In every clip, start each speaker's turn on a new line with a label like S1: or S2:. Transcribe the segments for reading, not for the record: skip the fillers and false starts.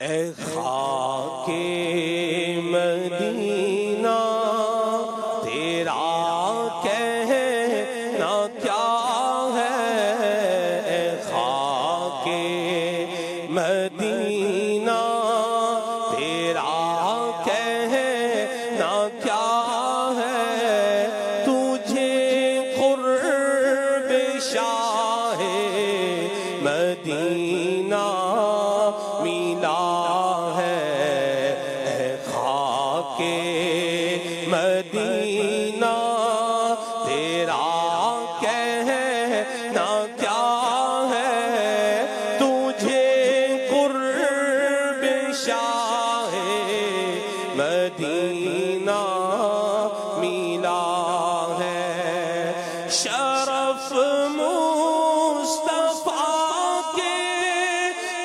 S1: اے خاک مدینہ تیرا کہنا کیا ہے، اے خاک مدینہ تیرا کہنا کیا ہے، تجھے قرب شاہ مدینہ ملا ہے، اے خاک مدینہ تیرا کہنا کیا ہے، تجھے قرب شاہ مدینہ ملا ہے، شرف مصطفیٰ کے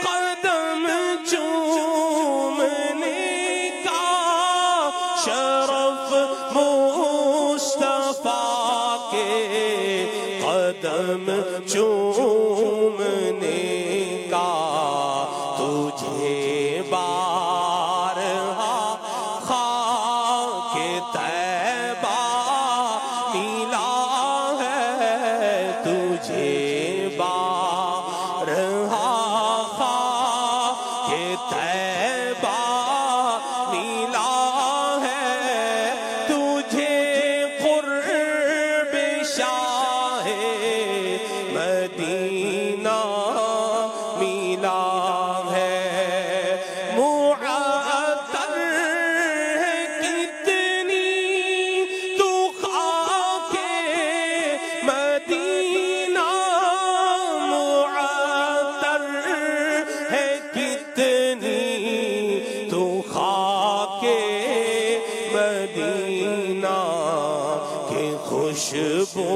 S1: قدم چومنے کا، شرف مصطفیٰ کے قدم چومنے کا، تجھے بارہا خاک طیبہ ملا ہے، تجھے بارہا خاک طیبہ ملا ہے، تجھے قرب شاہ مدینہ ملا ہے، معطر ہے کتنی تو خاک مدینہ، معطر ہے کتنی تو خاک مدینہ، کہ خوشبو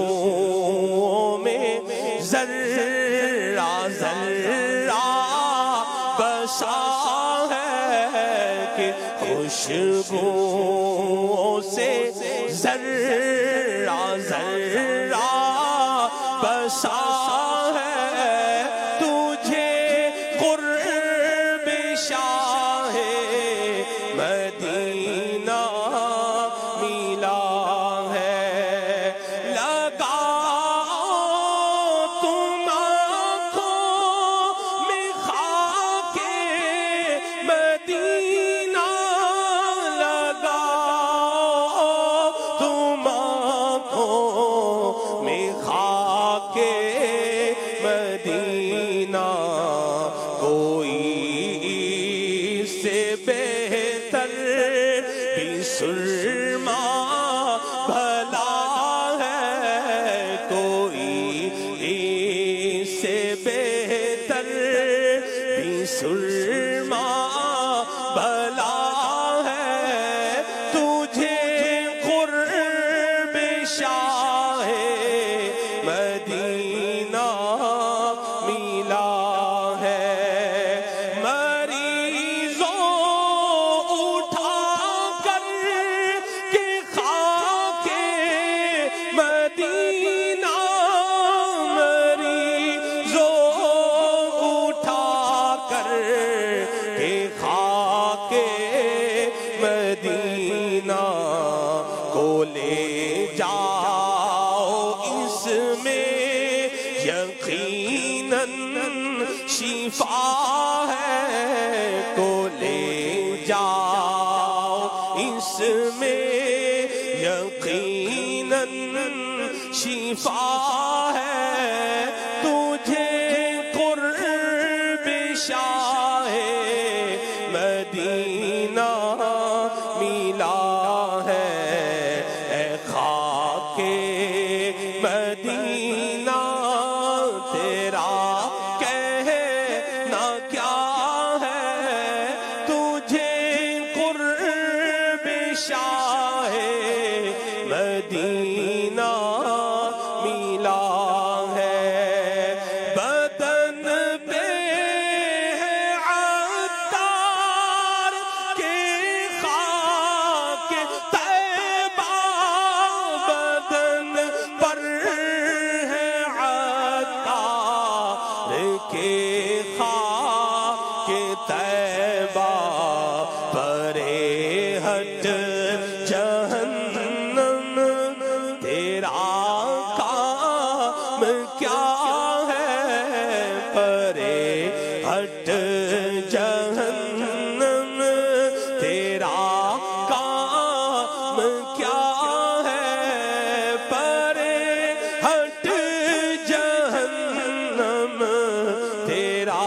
S1: میں ذرہ ذرہ بسا ہے، کہ خوشبو سے ذرہ ذرہ بسا ہے، تجھے قرب شاہ مدینہ ملا ہے، لگاؤ تم آنکھوں میں خاک مدینہ، لگاؤ تم آنکھوں میں خاک مدینہ، کوئی اس سے بہتر بھی سرما بھلا ہے، کوئی اس سے بہتر بھی سرما بھلا ہے، تجھے قرب شاہ مدینہ ملا ہے، مریضوں اٹھا کر کے خاک مدینہ، مریضوں اٹھا کر کے خاک مدینہ کو لے جاؤ، اس میں یقیناً شفا ہے، کو لے جاؤ اس میں یقیناً شفا ہے، تجھے قرب شاہ مدینہ ملا ہے، اے خاک مدینہ تیرا کہنا کیا ہے، تجھے قرب شاہ مدینہ ملا ہٹ جہنم تیرا کام کیا ہے، پرے ہٹ جہنم تیرا